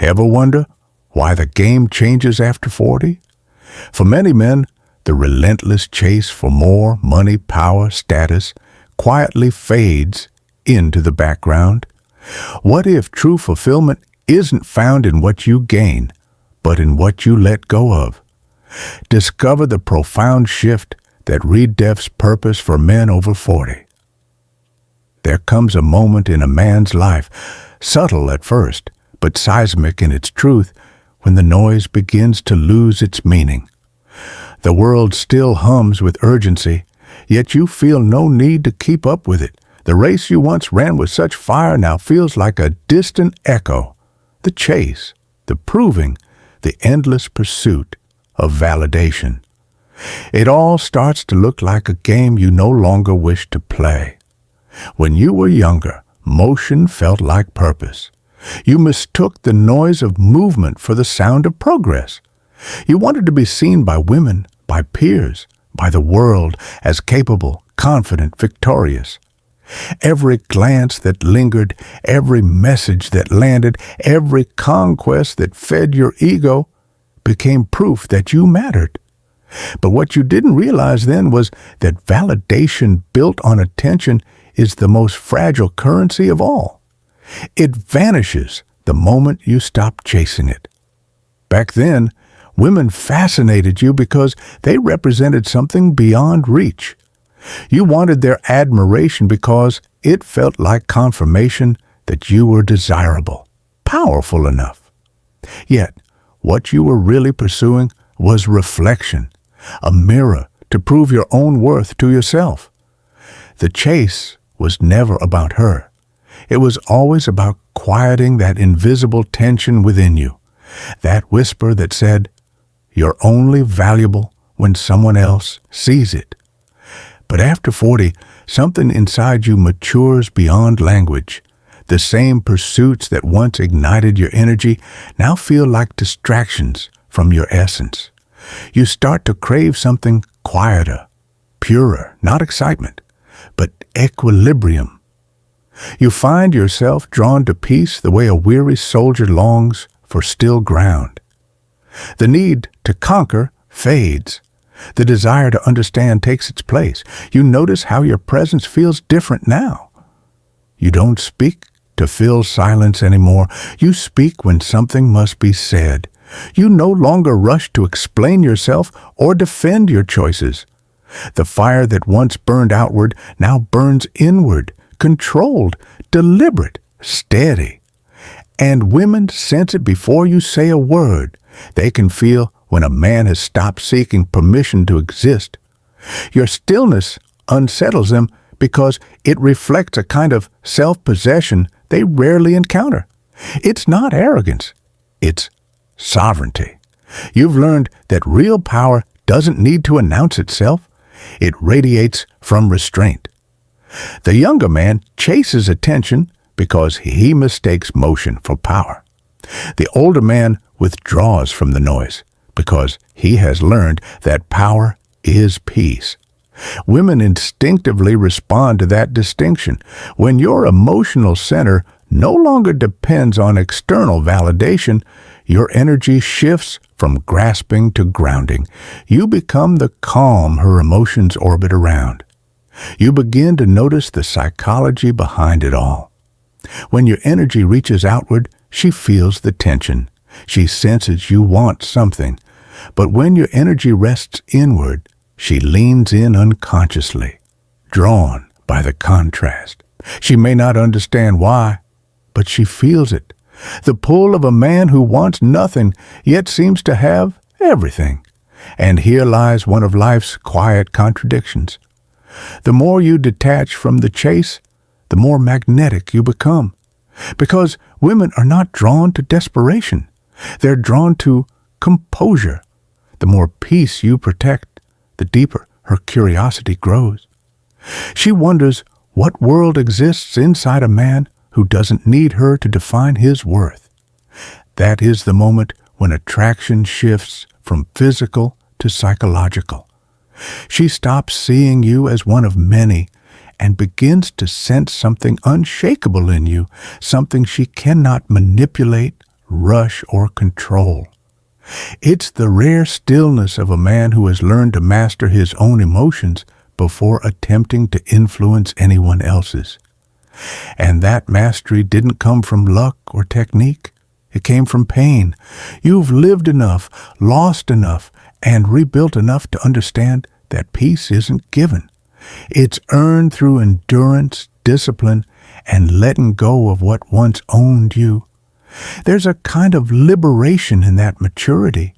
Ever wonder why the game changes after 40? For many men, the relentless chase for more money, power, status quietly fades into the background. What if true fulfillment isn't found in what you gain, but in what you let go of? Discover the profound shift that redefines purpose for men over 40. There comes a moment in a man's life, subtle at first, but seismic in its truth, when the noise begins to lose its meaning. The world still hums with urgency, yet you feel no need to keep up with it. The race you once ran with such fire now feels like a distant echo. The chase, the proving, the endless pursuit of validation. It all starts to look like a game you no longer wish to play. When you were younger, motion felt like purpose. You mistook the noise of movement for the sound of progress. You wanted to be seen by women, by peers, by the world as capable, confident, victorious. Every glance that lingered, every message that landed, every conquest that fed your ego became proof that you mattered. But what you didn't realize then was that validation built on attention is the most fragile currency of all. It vanishes the moment you stop chasing it. Back then, women fascinated you because they represented something beyond reach. You wanted their admiration because it felt like confirmation that you were desirable, powerful enough. Yet, what you were really pursuing was reflection, a mirror to prove your own worth to yourself. The chase was never about her. It was always about quieting that invisible tension within you, that whisper that said, "You're only valuable when someone else sees it." But after 40, something inside you matures beyond language. The same pursuits that once ignited your energy now feel like distractions from your essence. You start to crave something quieter, purer, not excitement, but equilibrium. You find yourself drawn to peace the way a weary soldier longs for still ground. The need to conquer fades. The desire to understand takes its place. You notice how your presence feels different now. You don't speak to fill silence anymore. You speak when something must be said. You no longer rush to explain yourself or defend your choices. The fire that once burned outward now burns inward, controlled, deliberate, steady. And women sense it before you say a word. They can feel when a man has stopped seeking permission to exist. Your stillness unsettles them because it reflects a kind of self-possession they rarely encounter. It's not arrogance. It's sovereignty. You've learned that real power doesn't need to announce itself. It radiates from restraint. The younger man chases attention because he mistakes motion for power. The older man withdraws from the noise because he has learned that power is peace. Women instinctively respond to that distinction. When your emotional center no longer depends on external validation, your energy shifts from grasping to grounding. You become the calm her emotions orbit around. You begin to notice the psychology behind it all. When your energy reaches outward, she feels the tension. She senses you want something. But when your energy rests inward, she leans in unconsciously, drawn by the contrast. She may not understand why, but she feels it. The pull of a man who wants nothing, yet seems to have everything. And here lies one of life's quiet contradictions. The more you detach from the chase, the more magnetic you become. Because women are not drawn to desperation. They're drawn to composure. The more peace you protect, the deeper her curiosity grows. She wonders what world exists inside a man who doesn't need her to define his worth. That is the moment when attraction shifts from physical to psychological. She stops seeing you as one of many and begins to sense something unshakable in you, something she cannot manipulate, rush or control. It's the rare stillness of a man who has learned to master his own emotions before attempting to influence anyone else's. And that mastery didn't come from luck or technique. It came from pain. You've lived enough, lost enough, and rebuilt enough to understand that peace isn't given. It's earned through endurance, discipline, and letting go of what once owned you. There's a kind of liberation in that maturity.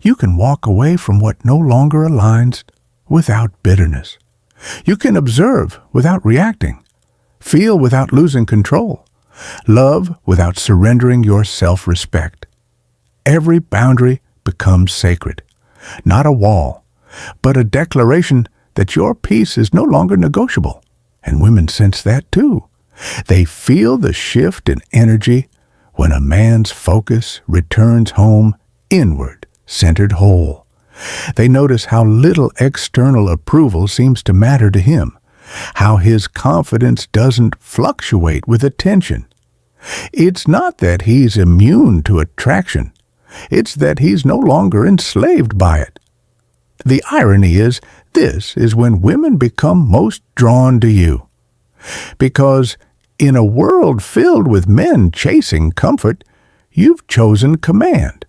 You can walk away from what no longer aligns without bitterness. You can observe without reacting, feel without losing control, love without surrendering your self-respect. Every boundary becomes sacred, not a wall, but a declaration that your peace is no longer negotiable. And women sense that too. They feel the shift in energy when a man's focus returns home inward, centered whole. They notice how little external approval seems to matter to him, how his confidence doesn't fluctuate with attention. It's not that he's immune to attraction. It's that he's no longer enslaved by it. The irony is, this is when women become most drawn to you. Because in a world filled with men chasing comfort, you've chosen command.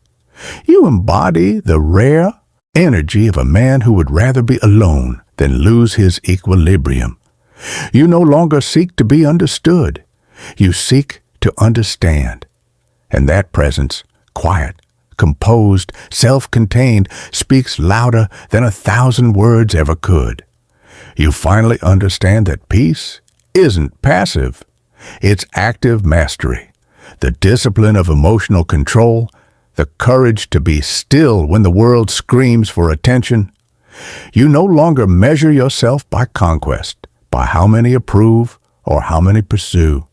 You embody the rare energy of a man who would rather be alone than lose his equilibrium. You no longer seek to be understood. You seek to understand. And that presence, quiet, composed, self-contained, speaks louder than 1,000 words ever could. You finally understand that peace isn't passive. It's active mastery, the discipline of emotional control, the courage to be still when the world screams for attention. You no longer measure yourself by conquest, by how many approve or how many pursue.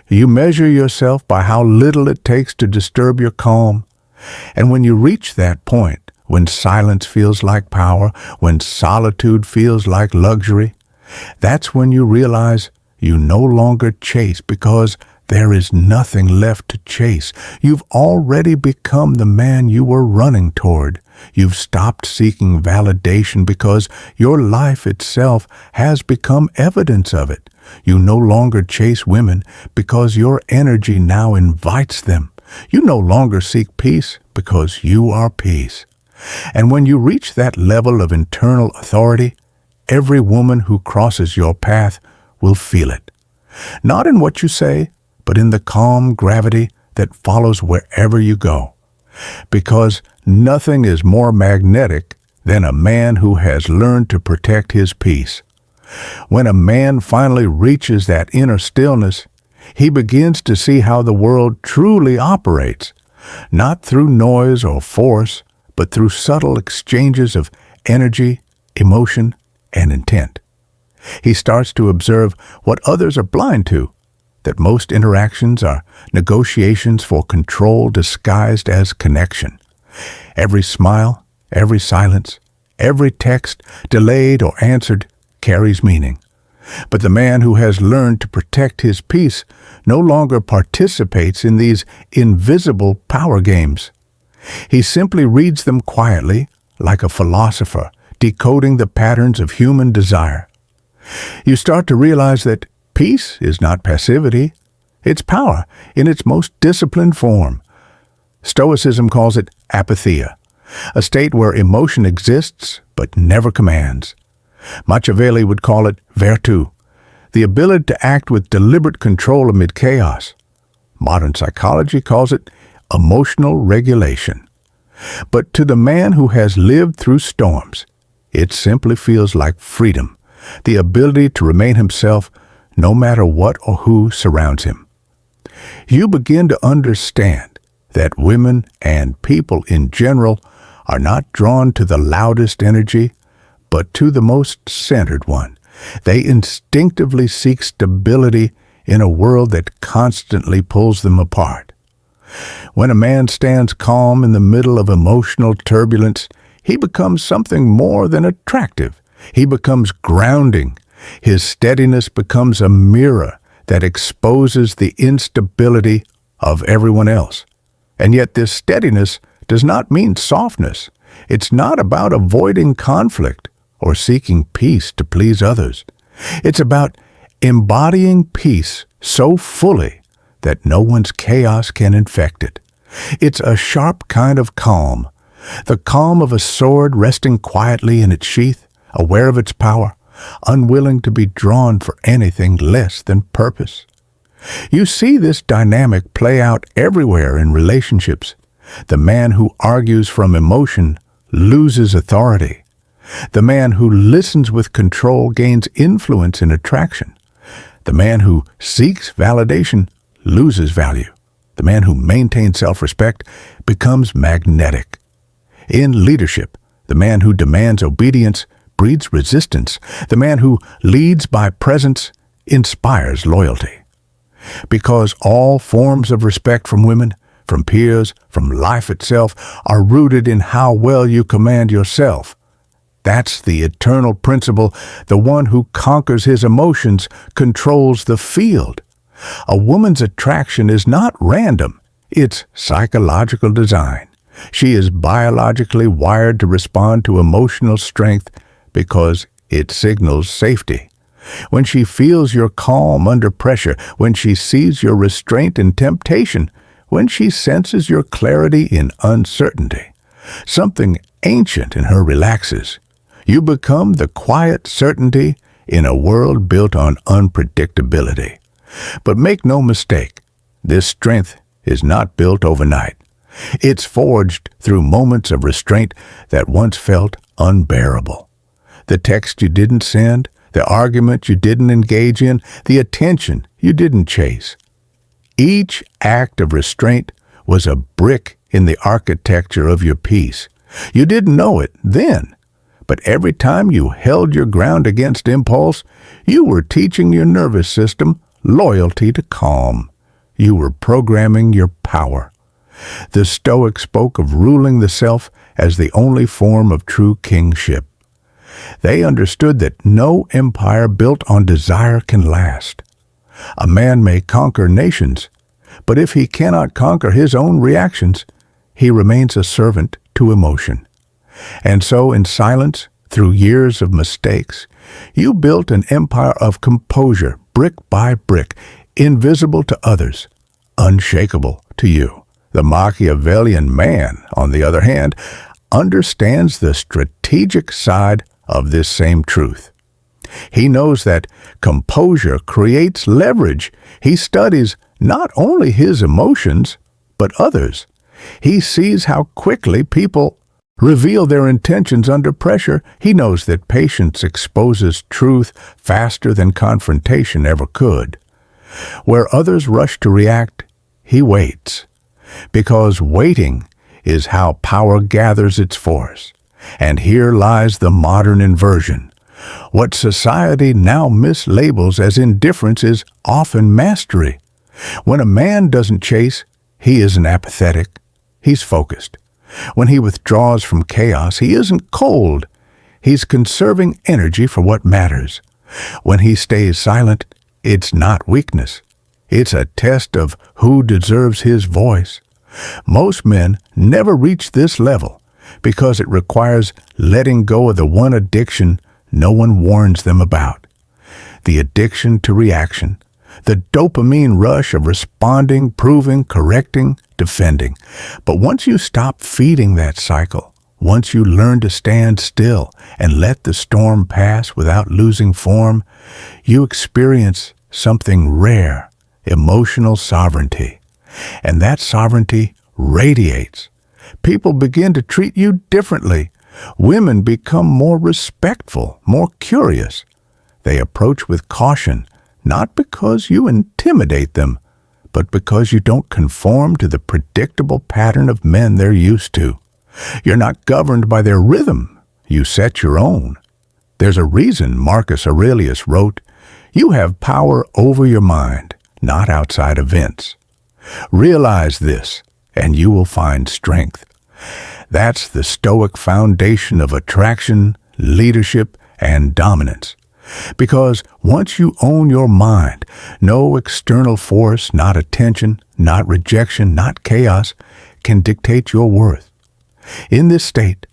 You measure yourself by how little it takes to disturb your calm. And when you reach that point, when silence feels like power, when solitude feels like luxury, that's when you realize you no longer chase because there is nothing left to chase. You've already become the man you were running toward. You've stopped seeking validation because your life itself has become evidence of it. You no longer chase women because your energy now invites them. You no longer seek peace because you are peace. And when you reach that level of internal authority, every woman who crosses your path will feel it. Not in what you say, but in the calm gravity that follows wherever you go. Because nothing is more magnetic than a man who has learned to protect his peace. When a man finally reaches that inner stillness, he begins to see how the world truly operates, not through noise or force, but through subtle exchanges of energy, emotion, and intent. He starts to observe what others are blind to, that most interactions are negotiations for control disguised as connection. Every smile, every silence, every text, delayed or answered, carries meaning. But the man who has learned to protect his peace no longer participates in these invisible power games. He simply reads them quietly, like a philosopher, decoding the patterns of human desire. You start to realize that peace is not passivity. It's power in its most disciplined form. Stoicism calls it apatheia, a state where emotion exists but never commands. Machiavelli would call it virtù, the ability to act with deliberate control amid chaos. Modern psychology calls it emotional regulation. But to the man who has lived through storms, it simply feels like freedom, the ability to remain himself no matter what or who surrounds him. You begin to understand that women and people in general are not drawn to the loudest energy, but to the most centered one. They instinctively seek stability in a world that constantly pulls them apart. When a man stands calm in the middle of emotional turbulence, he becomes something more than attractive. He becomes grounding. His steadiness becomes a mirror that exposes the instability of everyone else. And yet this steadiness does not mean softness. It's not about avoiding conflict or seeking peace to please others. It's about embodying peace so fully that no one's chaos can infect it. It's a sharp kind of calm, the calm of a sword resting quietly in its sheath, aware of its power, unwilling to be drawn for anything less than purpose. You see this dynamic play out everywhere in relationships. The man who argues from emotion loses authority. The man who listens with control gains influence and attraction. The man who seeks validation loses value. The man who maintains self-respect becomes magnetic. In leadership, the man who demands obedience breeds resistance. The man who leads by presence inspires loyalty. Because all forms of respect from women, from peers, from life itself, are rooted in how well you command yourself. That's the eternal principle. The one who conquers his emotions controls the field. A woman's attraction is not random. It's psychological design. She is biologically wired to respond to emotional strength because it signals safety. When she feels your calm under pressure, when she sees your restraint in temptation, when she senses your clarity in uncertainty, something ancient in her relaxes. You become the quiet certainty in a world built on unpredictability. But make no mistake, this strength is not built overnight. It's forged through moments of restraint that once felt unbearable. The text you didn't send, the argument you didn't engage in, the attention you didn't chase. Each act of restraint was a brick in the architecture of your peace. You didn't know it then, but every time you held your ground against impulse, you were teaching your nervous system loyalty to calm. You were programming your power. The Stoics spoke of ruling the self as the only form of true kingship. They understood that no empire built on desire can last. A man may conquer nations, but if he cannot conquer his own reactions, he remains a servant to emotion. And so, in silence, through years of mistakes, you built an empire of composure, brick by brick, invisible to others, unshakable to you. The Machiavellian man, on the other hand, understands the strategic side of this same truth. He knows that composure creates leverage. He studies not only his emotions, but others. He sees how quickly people reveal their intentions under pressure. He knows that patience exposes truth faster than confrontation ever could. Where others rush to react, he waits. Because waiting is how power gathers its force. And here lies the modern inversion. What society now mislabels as indifference is often mastery. When a man doesn't chase, he isn't apathetic. He's focused. When he withdraws from chaos, he isn't cold. He's conserving energy for what matters. When he stays silent, it's not weakness. It's a test of who deserves his voice. Most men never reach this level because it requires letting go of the one addiction no one warns them about. The addiction to reaction, the dopamine rush of responding, proving, correcting, defending. But once you stop feeding that cycle, once you learn to stand still and let the storm pass without losing form, you experience something rare, emotional sovereignty. And that sovereignty radiates. People begin to treat you differently. Women become more respectful, more curious. They approach with caution, not because you intimidate them, but because you don't conform to the predictable pattern of men they're used to. You're not governed by their rhythm. You set your own. There's a reason Marcus Aurelius wrote, "You have power over your mind, not outside events." Realize this, and you will find strength. That's the Stoic foundation of attraction, leadership, and dominance. Because once you own your mind, no external force, not attention, not rejection, not chaos, can dictate your worth. In this state,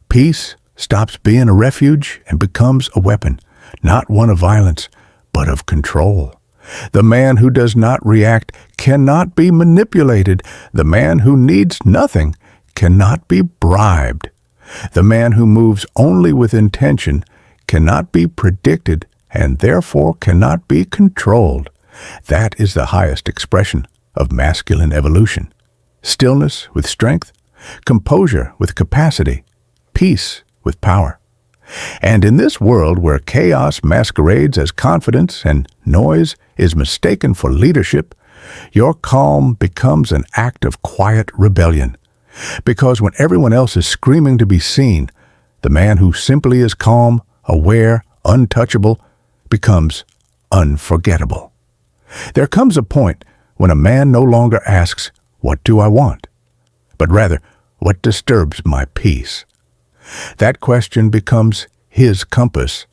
peace stops being a refuge and becomes a weapon, not one of violence, but of control. The man who does not react cannot be manipulated. The man who needs nothing cannot be bribed. The man who moves only with intention cannot be predicted and therefore cannot be controlled. That is the highest expression of masculine evolution. Stillness with strength, composure with capacity, peace with power. And in this world where chaos masquerades as confidence and noise is mistaken for leadership, your calm becomes an act of quiet rebellion. Because when everyone else is screaming to be seen, the man who simply is calm, aware, untouchable, becomes unforgettable. There comes a point when a man no longer asks, "What do I want?" but rather, "What disturbs my peace?" That question becomes his compass.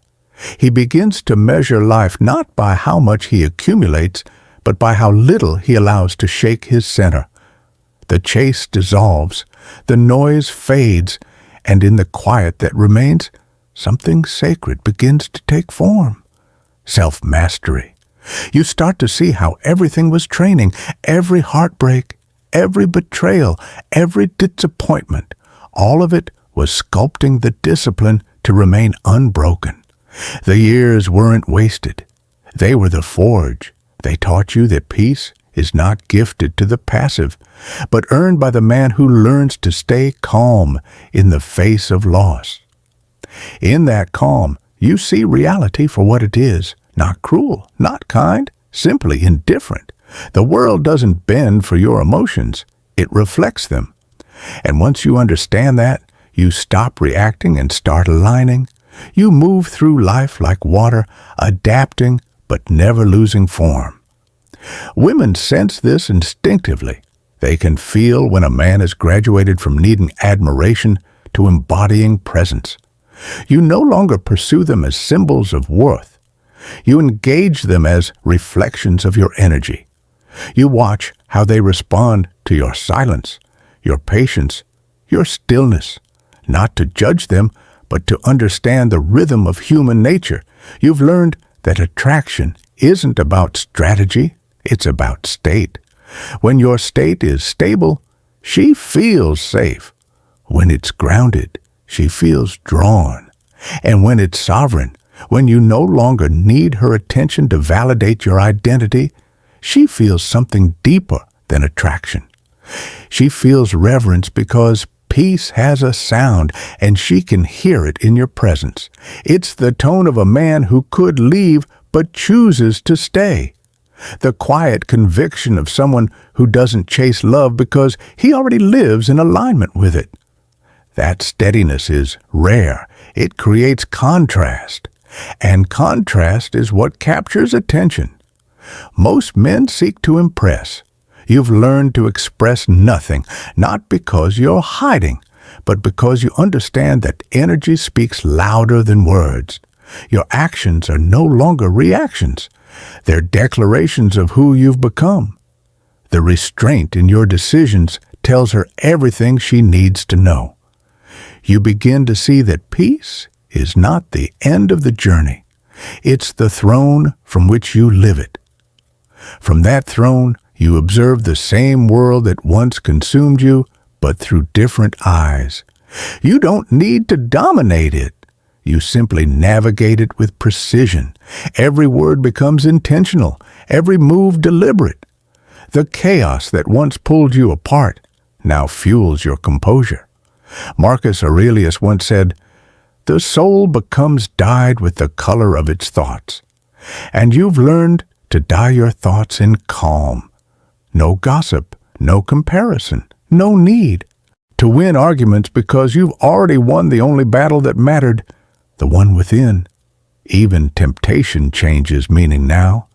He begins to measure life not by how much he accumulates, but by how little he allows to shake his center. The chase dissolves, the noise fades, and in the quiet that remains, something sacred begins to take form. Self-mastery. You start to see how everything was training, every heartbreak, every betrayal, every disappointment, all of it was sculpting the discipline to remain unbroken. The years weren't wasted. They were the forge. They taught you that peace is not gifted to the passive, but earned by the man who learns to stay calm in the face of loss. In that calm, you see reality for what it is, not cruel, not kind, simply indifferent. The world doesn't bend for your emotions. It reflects them. And once you understand that, you stop reacting and start aligning. You move through life like water, adapting but never losing form. Women sense this instinctively. They can feel when a man has graduated from needing admiration to embodying presence. You no longer pursue them as symbols of worth. You engage them as reflections of your energy. You watch how they respond to your silence, your patience, your stillness. Not to judge them, but to understand the rhythm of human nature. You've learned that attraction isn't about strategy, it's about state. When your state is stable, she feels safe. When it's grounded, she feels drawn. And when it's sovereign, when you no longer need her attention to validate your identity, she feels something deeper than attraction. She feels reverence because peace has a sound, and she can hear it in your presence. It's the tone of a man who could leave but chooses to stay. The quiet conviction of someone who doesn't chase love because he already lives in alignment with it. That steadiness is rare. It creates contrast, and contrast is what captures attention. Most men seek to impress. You've learned to express nothing, not because you're hiding, but because you understand that energy speaks louder than words. Your actions are no longer reactions. They're declarations of who you've become. The restraint in your decisions tells her everything she needs to know. You begin to see that peace is not the end of the journey. It's the throne from which you live it. From that throne, you observe the same world that once consumed you, but through different eyes. You don't need to dominate it. You simply navigate it with precision. Every word becomes intentional, every move deliberate. The chaos that once pulled you apart now fuels your composure. Marcus Aurelius once said, "The soul becomes dyed with the color of its thoughts." And you've learned to dye your thoughts in calm. No gossip, no comparison, no need to win arguments because you've already won the only battle that mattered, the one within. Even temptation changes meaning now.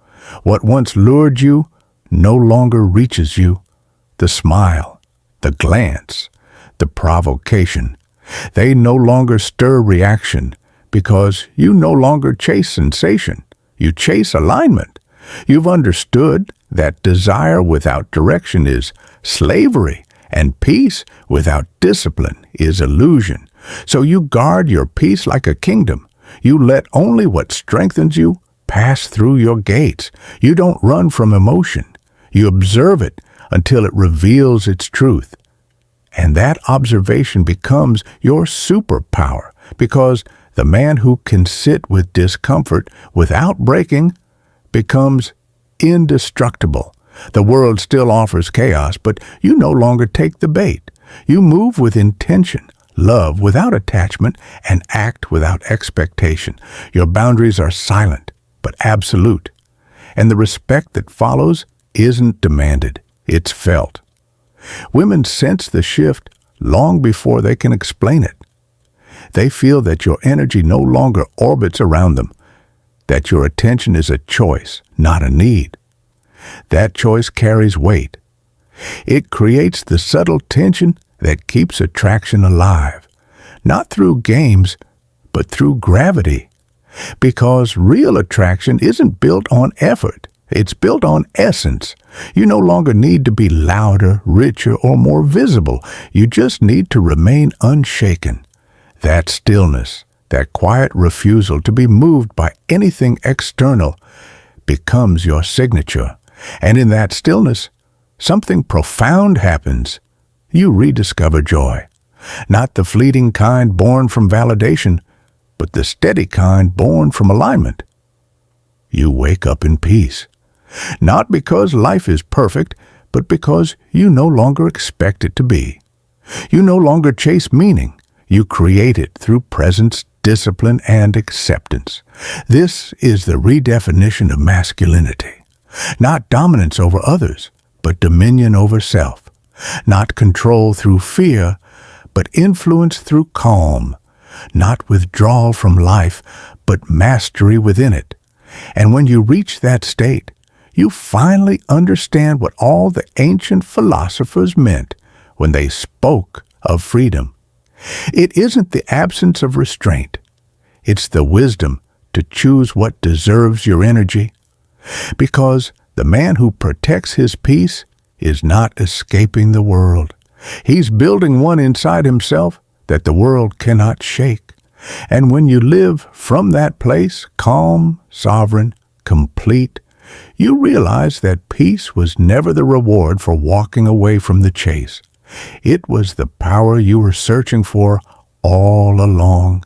What once lured you no longer reaches you. The smile, the glance, the provocation, they no longer stir reaction because you no longer chase sensation. You chase alignment. You've understood that desire without direction is slavery, and peace without discipline is illusion. So you guard your peace like a kingdom. You let only what strengthens you pass through your gates. You don't run from emotion. You observe it until it reveals its truth. And that observation becomes your superpower, because the man who can sit with discomfort without breaking becomes indestructible. The world still offers chaos, but you no longer take the bait. You move with intention, love without attachment, and act without expectation. Your boundaries are silent, but absolute. And the respect that follows isn't demanded, it's felt. Women sense the shift long before they can explain it. They feel that your energy no longer orbits around them, that your attention is a choice, not a need. That choice carries weight. It creates the subtle tension that keeps attraction alive, not through games, but through gravity. Because real attraction isn't built on effort, it's built on essence. You no longer need to be louder, richer, or more visible. You just need to remain unshaken. That stillness, that quiet refusal to be moved by anything external, becomes your signature. And in that stillness, something profound happens. You rediscover joy. Not the fleeting kind born from validation, but the steady kind born from alignment. You wake up in peace. Not because life is perfect, but because you no longer expect it to be. You no longer chase meaning. You create it through presence, discipline, and acceptance. This is the redefinition of masculinity. Not dominance over others, but dominion over self. Not control through fear, but influence through calm. Not withdrawal from life, but mastery within it. And when you reach that state, you finally understand what all the ancient philosophers meant when they spoke of freedom. It isn't the absence of restraint. It's the wisdom to choose what deserves your energy. Because the man who protects his peace is not escaping the world. He's building one inside himself that the world cannot shake. And when you live from that place, calm, sovereign, complete, you realize that peace was never the reward for walking away from the chase. It was the power you were searching for all along.